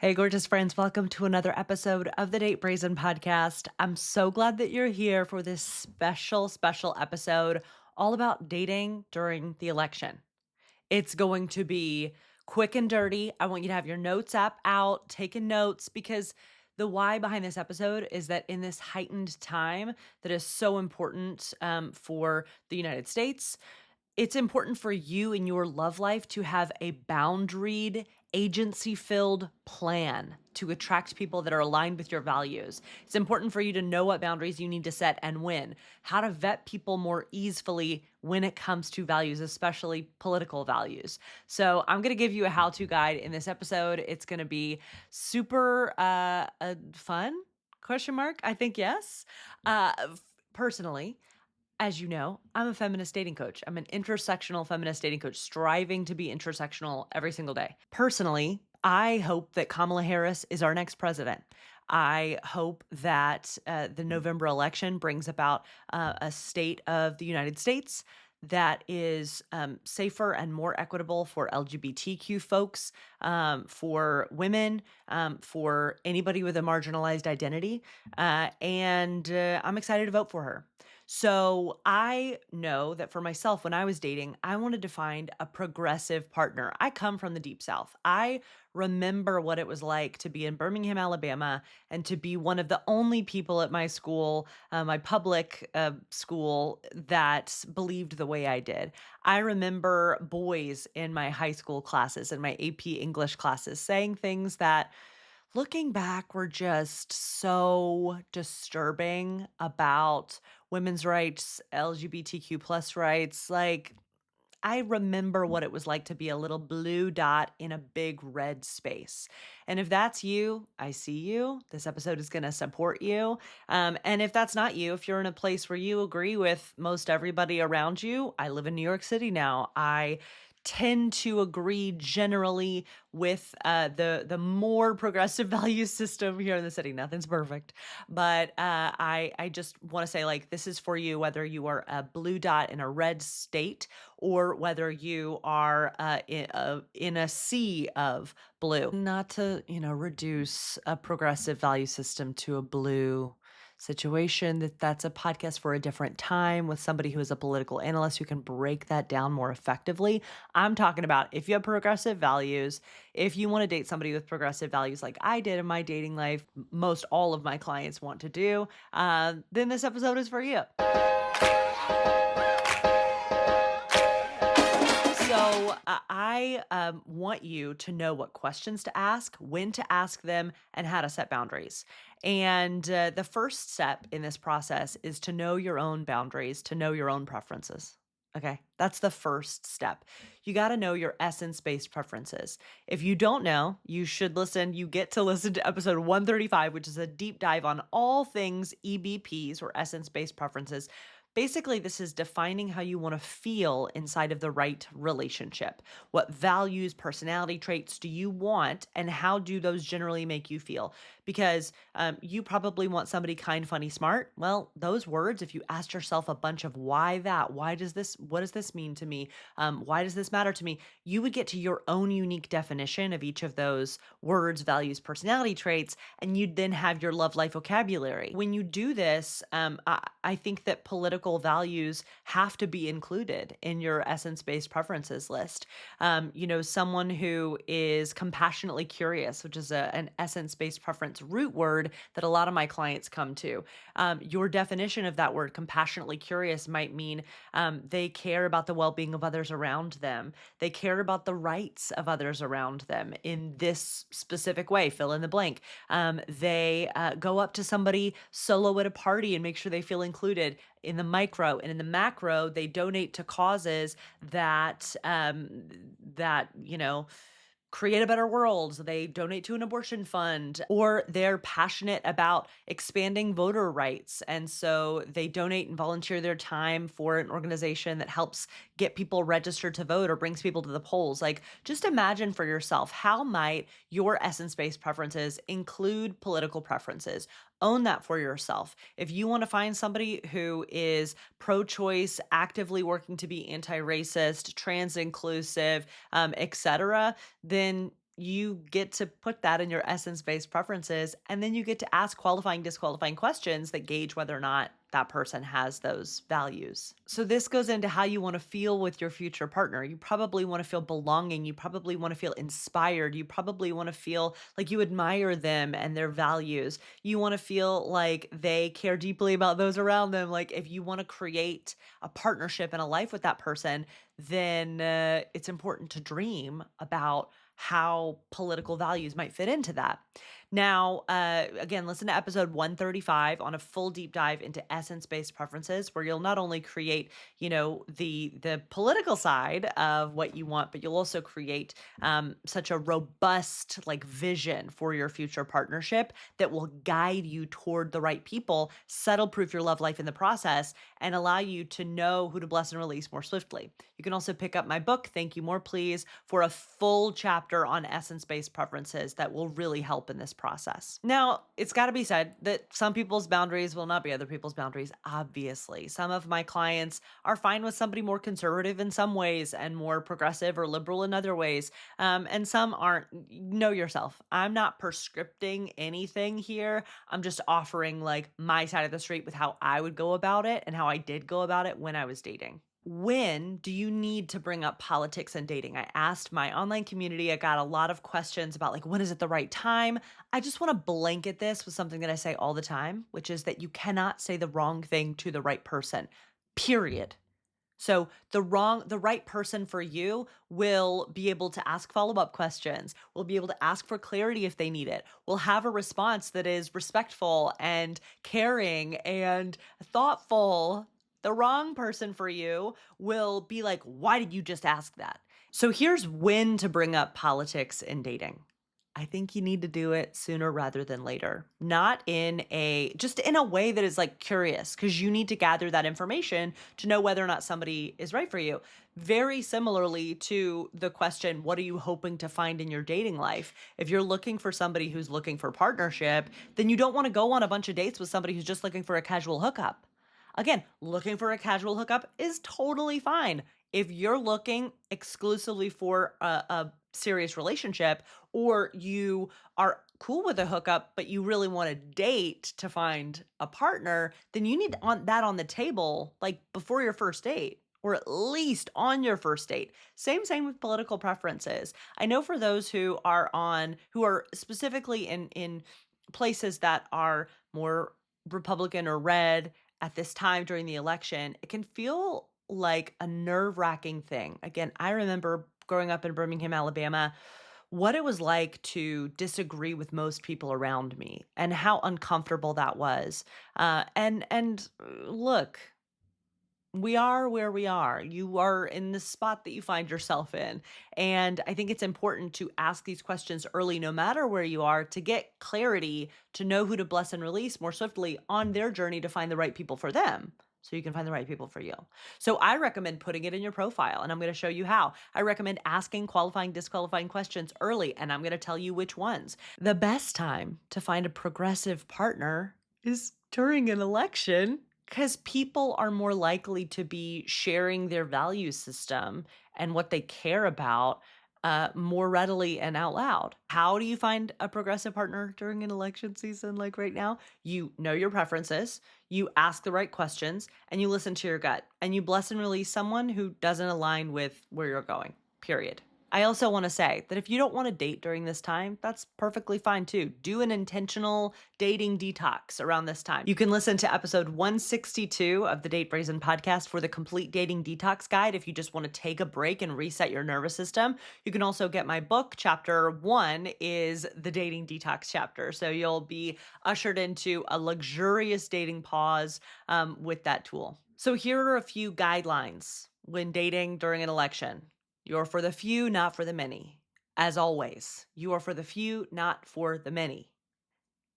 Hey, gorgeous friends, welcome to another episode of the Brazen podcast. I'm so glad that you're here for this special episode all about dating during the election. It's going to be quick and dirty. I want you to have your notes app out, taking notes, because the why behind this episode is that in this heightened time that is so important for the United States, it's important for you in your love life to have a boundaried, agency-filled plan to attract people that are aligned with your values. It's important for you to know what boundaries you need to set and when, how to vet people more easily when it comes to values, especially political values. So I'm going to give you a how-to guide in this episode. It's going to be super fun, question mark? I think yes. Personally, as you know, I'm a feminist dating coach. I'm an intersectional feminist dating coach, striving to be intersectional every single day. Personally, I hope that Kamala Harris is our next president. I hope that the November election brings about a state of the United States that is safer and more equitable for LGBTQ folks, for women, for anybody with a marginalized identity. And I'm excited to vote for her. So I know that for myself, when I was dating, I wanted to find a progressive partner. I come from the Deep South. I remember what it was like to be in Birmingham, Alabama, and to be one of the only people at my school, my public school, that believed the way I did. I remember boys in my high school classes and my AP English classes saying things that, looking back, were just so disturbing about women's rights, LGBTQ plus rights. Like, I remember what it was like to be a little blue dot in a big red space. And if that's you, I see you. This episode is going to support you. And if that's not you, if you're in a place where you agree with most everybody around you, I live in New York City now. I tend to agree generally with the more progressive value system here in the city. Nothing's perfect, but I just want to say, like, this is for you, whether you are a blue dot in a red state or whether you are in a sea of blue. Not to, reduce a progressive value system to a blue situation. That's a podcast for a different time with somebody who is a political analyst who can break that down more effectively. I'm talking about, if you have progressive values, if you want to date somebody with progressive values like I did in my dating life, most all of my clients want to do, then this episode is for you. So I want you to know what questions to ask, when to ask them, and how to set boundaries. And the first step in this process is to know your own boundaries, to know your own preferences. Okay, that's the first step. You got to know your essence-based preferences. If you don't know, you should listen. You get to listen to episode 135, which is a deep dive on all things EBPs, or essence-based preferences. Basically, this is defining how you want to feel inside of the right relationship. What values, personality traits do you want, and how do those generally make you feel? Because you probably want somebody kind, funny, smart. Well, those words, if you asked yourself a bunch of why that, what does this mean to me? Why does this matter to me? You would get to your own unique definition of each of those words, values, personality traits, and you'd then have your love life vocabulary. When you do this, I think that political values have to be included in your essence-based preferences list. Someone who is compassionately curious, which is an essence-based preference root word that a lot of my clients come to. Your definition of that word, compassionately curious, might mean they care about the well-being of others around them. They care about the rights of others around them in this specific way, fill in the blank. They go up to somebody solo at a party and make sure they feel included in the micro, and in the macro, they donate to causes that create a better world. They donate to an abortion fund, or they're passionate about expanding voter rights. And so they donate and volunteer their time for an organization that helps get people registered to vote or brings people to the polls. Like, just imagine for yourself, how might your essence-based preferences include political preferences? Own that for yourself. If you want to find somebody who is pro-choice, actively working to be anti-racist, trans inclusive, etc., then you get to put that in your essence-based preferences, and then you get to ask qualifying, disqualifying questions that gauge whether or not that person has those values. So this goes into how you want to feel with your future partner. You probably want to feel belonging. You probably want to feel inspired. You probably want to feel like you admire them and their values. You want to feel like they care deeply about those around them. Like if you want to create a partnership and a life with that person, then it's important to dream about how political values might fit into that. Now, again, listen to episode 135 on a full deep dive into essence-based preferences, where you'll not only create, the political side of what you want, but you'll also create such a robust like vision for your future partnership that will guide you toward the right people, settle proof your love life in the process, and allow you to know who to bless and release more swiftly. You can also pick up my book, Thank You More Please, for a full chapter on essence-based preferences that will really help in this process. Now, it's got to be said that some people's boundaries will not be other people's boundaries, obviously. Some of my clients are fine with somebody more conservative in some ways and more progressive or liberal in other ways. And some aren't. Know yourself. I'm not prescripting anything here. I'm just offering like my side of the street with how I would go about it and how I did go about it when I was dating. When do you need to bring up politics and dating? I asked my online community. I got a lot of questions about like, when is it the right time? I just want to blanket this with something that I say all the time, which is that you cannot say the wrong thing to the right person, period. So the right person for you will be able to ask follow-up questions, will be able to ask for clarity if they need it, will have a response that is respectful and caring and thoughtful. The wrong person for you will be like, why did you just ask that? So here's when to bring up politics in dating. I think you need to do it sooner rather than later. Not in just in a way that is like curious, because you need to gather that information to know whether or not somebody is right for you. Very similarly to the question, what are you hoping to find in your dating life? If you're looking for somebody who's looking for partnership, then you don't want to go on a bunch of dates with somebody who's just looking for a casual hookup. Again, looking for a casual hookup is totally fine. If you're looking exclusively for a serious relationship, or you are cool with a hookup, but you really want to date to find a partner, then you need that on the table, like before your first date, or at least on your first date. Same with political preferences. I know for those who are specifically in places that are more Republican or red at this time during the election, it can feel like a nerve-wracking thing. Again, I remember growing up in Birmingham, Alabama, what it was like to disagree with most people around me and how uncomfortable that was. Look, we are where we are. You are in the spot that you find yourself in. And I think it's important to ask these questions early, no matter where you are, to get clarity, to know who to bless and release more swiftly on their journey to find the right people for them. So you can find the right people for you. So I recommend putting it in your profile, and I'm going to show you how. I recommend asking qualifying, disqualifying questions early, and I'm going to tell you which ones. The best time to find a progressive partner is during an election, because people are more likely to be sharing their value system and what they care about more readily and out loud. How do you find a progressive partner during an election season like right now? You know your preferences, you ask the right questions, and you listen to your gut, and you bless and release someone who doesn't align with where you're going, period. I also want to say that if you don't want to date during this time, that's perfectly fine too. Do an intentional dating detox around this time. You can listen to episode 162 of the Date Brazen podcast for the complete dating detox guide if you just want to take a break and reset your nervous system. You can also get my book. Chapter 1 is the dating detox chapter. So you'll be ushered into a luxurious dating pause with that tool. So here are a few guidelines when dating during an election. You're for the few, not for the many. As always, you are for the few, not for the many.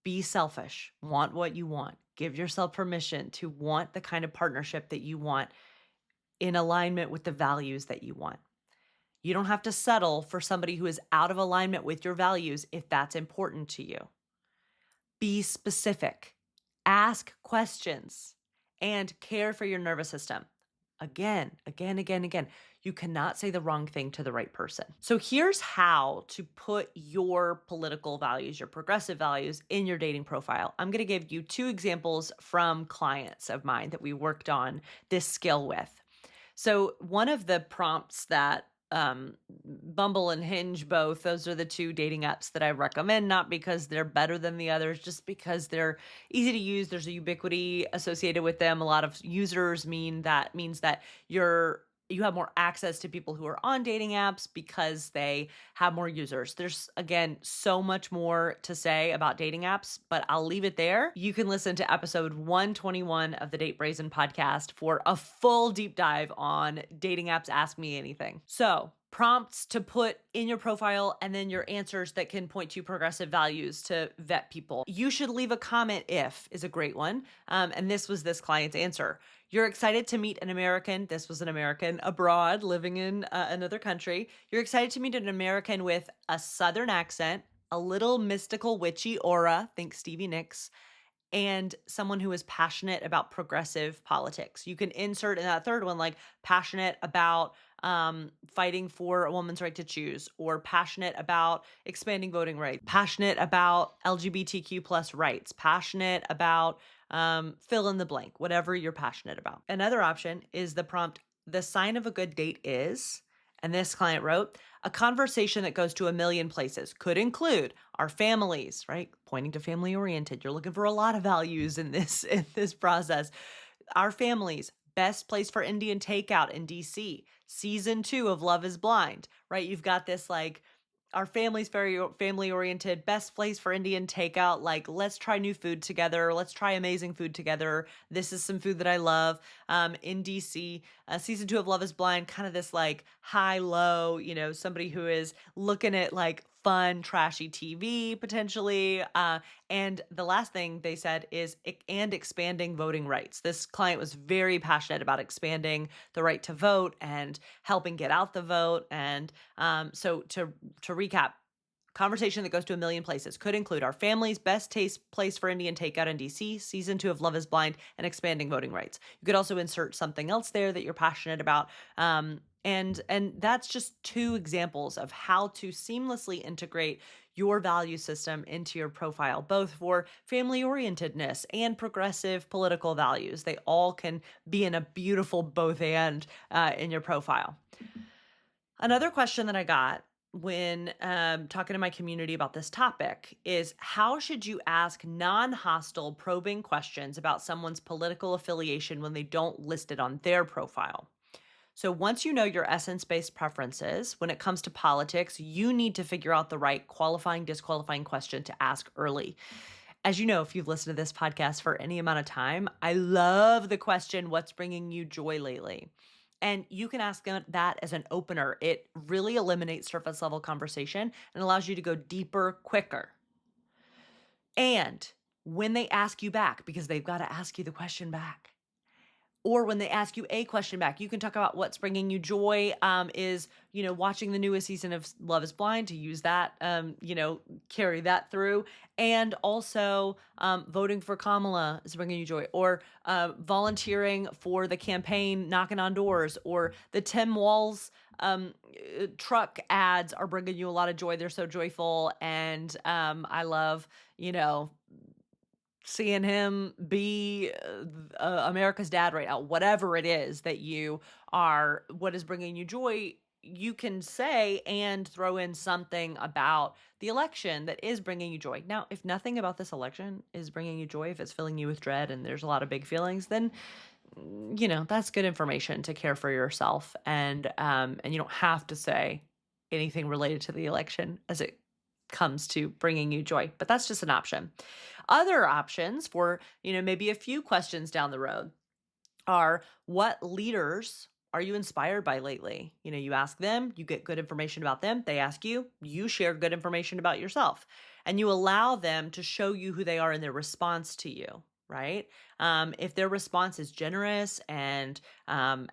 Be selfish. Want what you want. Give yourself permission to want the kind of partnership that you want in alignment with the values that you want. You don't have to settle for somebody who is out of alignment with your values if that's important to you. Be specific. Ask questions and care for your nervous system. again. You cannot say the wrong thing to the right person. So here's how to put your political values, your progressive values in your dating profile. I'm going to give you two examples from clients of mine that we worked on this skill with. So one of the prompts that Bumble and Hinge both, those are the two dating apps that I recommend, not because they're better than the others, just because they're easy to use. There's a ubiquity associated with them. A lot of users means that you have more access to people who are on dating apps because they have more users. There's, again, so much more to say about dating apps, but I'll leave it there. You can listen to episode 121 of the Date Brazen podcast for a full deep dive on dating apps Ask Me Anything. So, prompts to put in your profile and then your answers that can point to progressive values to vet people. You should leave a comment if is a great one. And this was this client's answer. You're excited to meet an American. This was an American abroad living in another country. You're excited to meet an American with a Southern accent, a little mystical witchy aura, think Stevie Nicks, and someone who is passionate about progressive politics. You can insert in that third one, like passionate about fighting for a woman's right to choose, or passionate about expanding voting rights, passionate about LGBTQ plus rights, passionate about fill in the blank, whatever you're passionate about. Another option is the prompt, the sign of a good date is, and this client wrote, a conversation that goes to a million places, could include our families, right? Pointing to family oriented. You're looking for a lot of values in this process. Our families, best place for Indian takeout in DC, season 2 of Love is Blind, right? You've got this like, our family's very family oriented, best place for Indian takeout. Like, let's try new food together. Let's try amazing food together. This is some food that I love. In DC, season 2 of Love is Blind, kind of this like high low, somebody who is looking at like fun, trashy TV potentially. And the last thing they said is, and expanding voting rights. This client was very passionate about expanding the right to vote and helping get out the vote. And so to recap, conversation that goes to a million places could include our family's best taste place for Indian takeout in DC, season 2 of Love is Blind, and expanding voting rights. You could also insert something else there that you're passionate about. And that's just two examples of how to seamlessly integrate your value system into your profile, both for family orientedness and progressive political values. They all can be in a beautiful both and in your profile. Another question that I got when talking to my community about this topic is, how should you ask non-hostile probing questions about someone's political affiliation when they don't list it on their profile? So once you know your essence-based preferences, when it comes to politics, you need to figure out the right qualifying, disqualifying question to ask early. As you know, if you've listened to this podcast for any amount of time, I love the question, what's bringing you joy lately? And you can ask that as an opener. It really eliminates surface level conversation and allows you to go deeper, quicker. And when they ask you back, because they've got to ask you the question back, or when they ask you a question back, you can talk about what's bringing you joy, is, watching the newest season of Love is Blind, to use that, carry that through. And also voting for Kamala is bringing you joy, or volunteering for the campaign, knocking on doors, or the Tim Walz truck ads are bringing you a lot of joy. They're so joyful. And I love, seeing him be America's dad right now. Whatever it is that you are, what is bringing you joy, you can say and throw in something about the election that is bringing you joy. Now, if nothing about this election is bringing you joy, if it's filling you with dread and there's a lot of big feelings, then that's good information to care for yourself. And you don't have to say anything related to the election as it comes to bringing you joy, but that's just an option. Other options for, maybe a few questions down the road are, what leaders are you inspired by lately? You ask them, you get good information about them. They ask you, you share good information about yourself, and you allow them to show you who they are in their response to you. Right? If their response is generous and a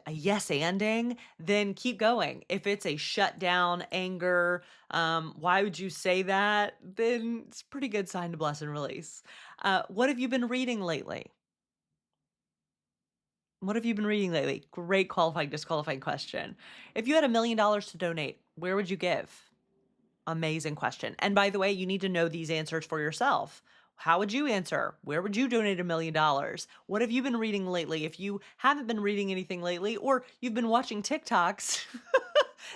yes-anding, then keep going. If it's a shutdown, anger, why would you say that? Then it's a pretty good sign to bless and release. What have you been reading lately? What have you been reading lately? Great qualifying, disqualifying question. If you had $1 million to donate, where would you give? Amazing question. And by the way, you need to know these answers for yourself. How would you answer? Where would you donate $1 million? What have you been reading lately? If you haven't been reading anything lately, or you've been watching TikToks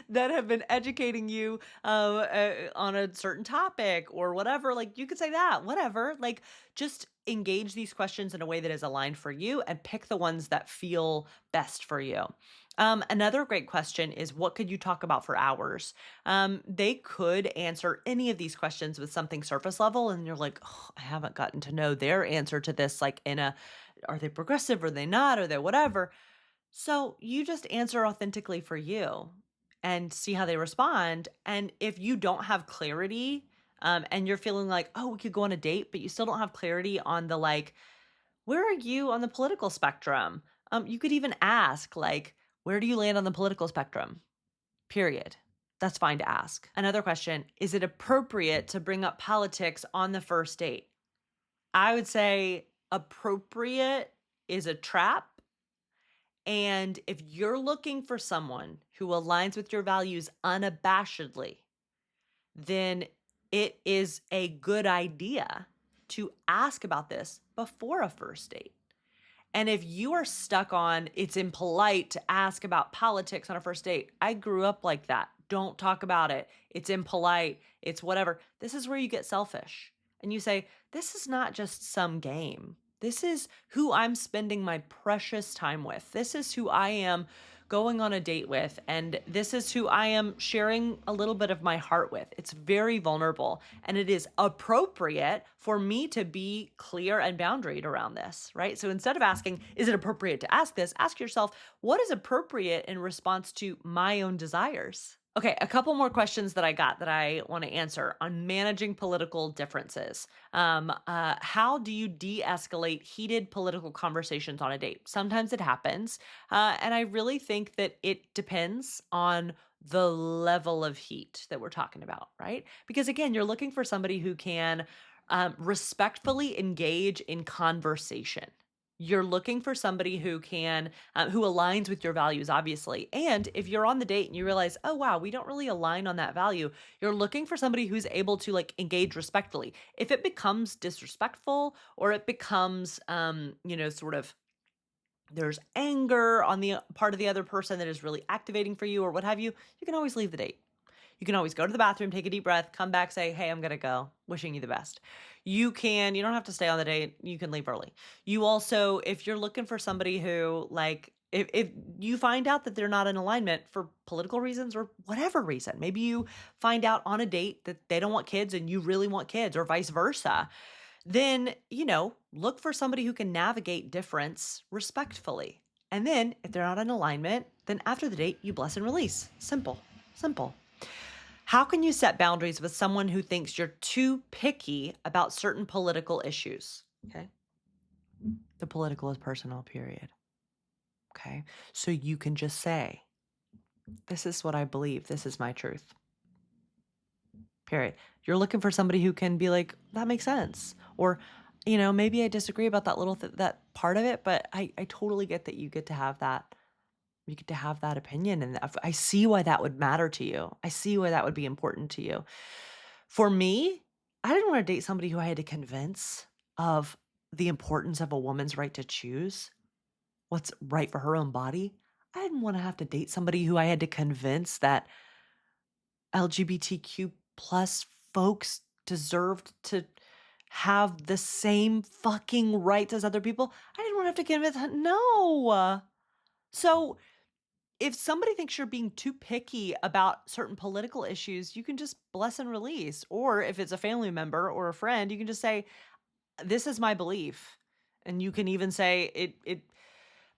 that have been educating you on a certain topic or whatever, like you could say that, whatever. Like just engage these questions in a way that is aligned for you and pick the ones that feel best for you. Another great question is what could you talk about for hours? They could answer any of these questions with something surface level, and you're like, oh, I haven't gotten to know their answer to this. Like, are they progressive? Are they not? Are they whatever? So you just answer authentically for you and see how they respond. And if you don't have clarity, and you're feeling like, oh, we could go on a date, but you still don't have clarity on the like, where are you on the political spectrum? You could even ask, like, where do you land on the political spectrum? Period. That's fine to ask. Another question, is it appropriate to bring up politics on the first date? I would say appropriate is a trap. And if you're looking for someone who aligns with your values unabashedly, then it is a good idea to ask about this before a first date. And if you are stuck on it's impolite to ask about politics on a first date, I grew up like that. Don't talk about it. It's impolite. It's whatever. This is where you get selfish. And you say, this is not just some game. This is who I'm spending my precious time with. This is who I am going on a date with. And this is who I am sharing a little bit of my heart with. It's very vulnerable. And it is appropriate for me to be clear and boundaried around this, right? So instead of asking, is it appropriate to ask this? Ask yourself, what is appropriate in response to my own desires? Okay, a couple more questions that I got that I want to answer on managing political differences. How do you de-escalate heated political conversations on a date? Sometimes it happens, and I really think that it depends on the level of heat that we're talking about, right? Because again, you're looking for somebody who can respectfully engage in conversation. You're looking for somebody who can, who aligns with your values, obviously. And if you're on the date and you realize, oh, wow, we don't really align on that value, you're looking for somebody who's able to like engage respectfully. If it becomes disrespectful or it becomes, sort of there's anger on the part of the other person that is really activating for you or what have you, you can always leave the date. You can always go to the bathroom, take a deep breath, come back, say, hey, I'm going to go. Wishing you the best. You don't have to stay on the date. You can leave early. You also, if you're looking for somebody who like, if you find out that they're not in alignment for political reasons or whatever reason, maybe you find out on a date that they don't want kids and you really want kids or vice versa, then, look for somebody who can navigate difference respectfully. And then if they're not in alignment, then after the date, you bless and release. Simple, simple. How can you set boundaries with someone who thinks you're too picky about certain political issues? Okay. The political is personal, period. Okay. So you can just say, this is what I believe. This is my truth. Period. You're looking for somebody who can be like, that makes sense. Or, maybe I disagree about that that part of it, but I totally get that you get to have that. You get to have that opinion. And I see why that would matter to you. I see why that would be important to you. For me, I didn't want to date somebody who I had to convince of the importance of a woman's right to choose what's right for her own body. I didn't want to have to date somebody who I had to convince that LGBTQ plus folks deserved to have the same fucking rights as other people. I didn't want to have to convince. No. So if somebody thinks you're being too picky about certain political issues, you can just bless and release. Or if it's a family member or a friend, you can just say, this is my belief. And you can even say, it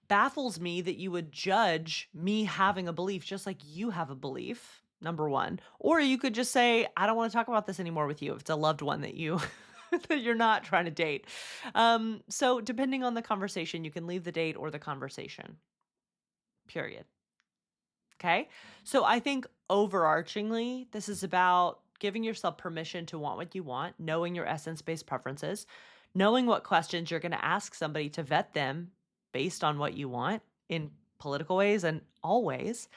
baffles me that you would judge me having a belief just like you have a belief, number one. Or you could just say, I don't want to talk about this anymore with you if it's a loved one that you that you're not trying to date. So depending on the conversation, you can leave the date or the conversation. Period. Okay. So I think overarchingly, this is about giving yourself permission to want what you want, knowing your essence-based preferences, knowing what questions you're going to ask somebody to vet them based on what you want in political ways and all ways.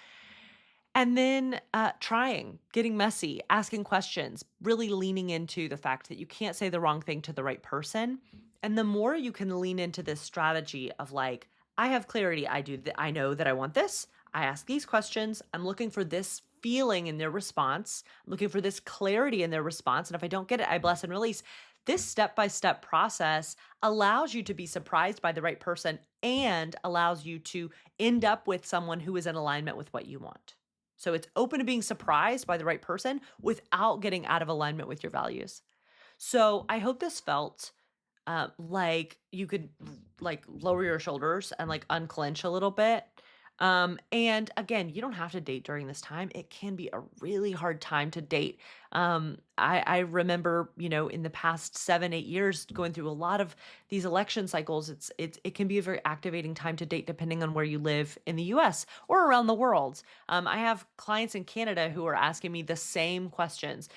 And then trying, getting messy, asking questions, really leaning into the fact that you can't say the wrong thing to the right person. And the more you can lean into this strategy of like, I have clarity, I know that I want this. I ask these questions. I'm looking for this feeling in their response. I'm looking for this clarity in their response. And if I don't get it, I bless and release. This step by step process allows you to be surprised by the right person and allows you to end up with someone who is in alignment with what you want. So it's open to being surprised by the right person without getting out of alignment with your values. So I hope this felt like you could like lower your shoulders and like unclench a little bit. And again, you don't have to date during this time. It can be a really hard time to date. I remember, in the past 7, 8 years going through a lot of these election cycles, it can be a very activating time to date depending on where you live in the US or around the world. I have clients in Canada who are asking me the same questions,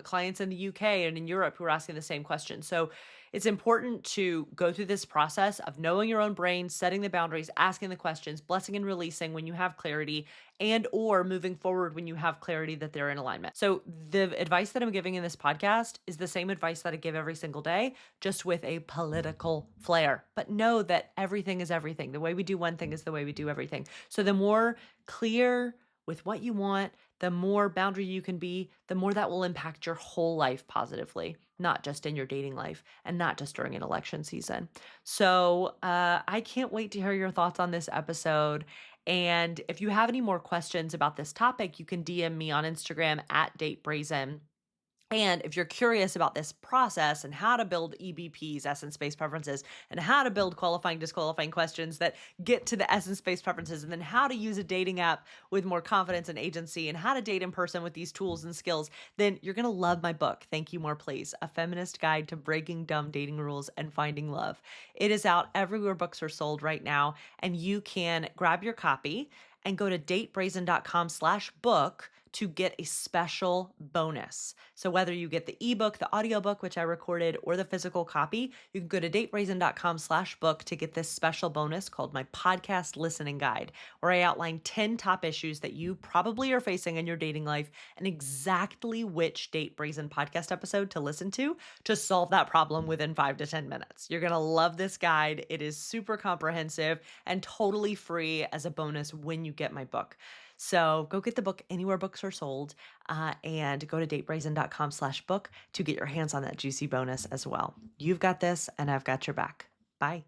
clients in the UK and in Europe who are asking the same questions. So it's important to go through this process of knowing your own brain, setting the boundaries, asking the questions, blessing and releasing when you have clarity, and or moving forward when you have clarity that they're in alignment. So the advice that I'm giving in this podcast is the same advice that I give every single day, just with a political flair. But know that everything is everything. The way we do one thing is the way we do everything. So the more clear with what you want, the more boundary you can be, the more that will impact your whole life positively, not just in your dating life and not just during an election season. So I can't wait to hear your thoughts on this episode. And if you have any more questions about this topic, you can DM me on Instagram at DateBrazen. And if you're curious about this process and how to build EBPs, essence-based preferences, and how to build qualifying, disqualifying questions that get to the essence-based preferences, and then how to use a dating app with more confidence and agency, and how to date in person with these tools and skills, then you're going to love my book, Thank You More Please, A Feminist Guide to Breaking Dumb Dating Rules and Finding Love. It is out everywhere books are sold right now, and you can grab your copy and go to datebrazen.com/book to get a special bonus. So whether you get the ebook, the audiobook, which I recorded, or the physical copy, you can go to datebrazen.com/book to get this special bonus called my podcast listening guide, where I outline 10 top issues that you probably are facing in your dating life and exactly which Date Brazen podcast episode to listen to solve that problem within 5 to 10 minutes. You're going to love this guide. It is super comprehensive and totally free as a bonus when you get my book. So go get the book anywhere books are sold, and go to datebrazen.com/book to get your hands on that juicy bonus as well. You've got this and I've got your back. Bye.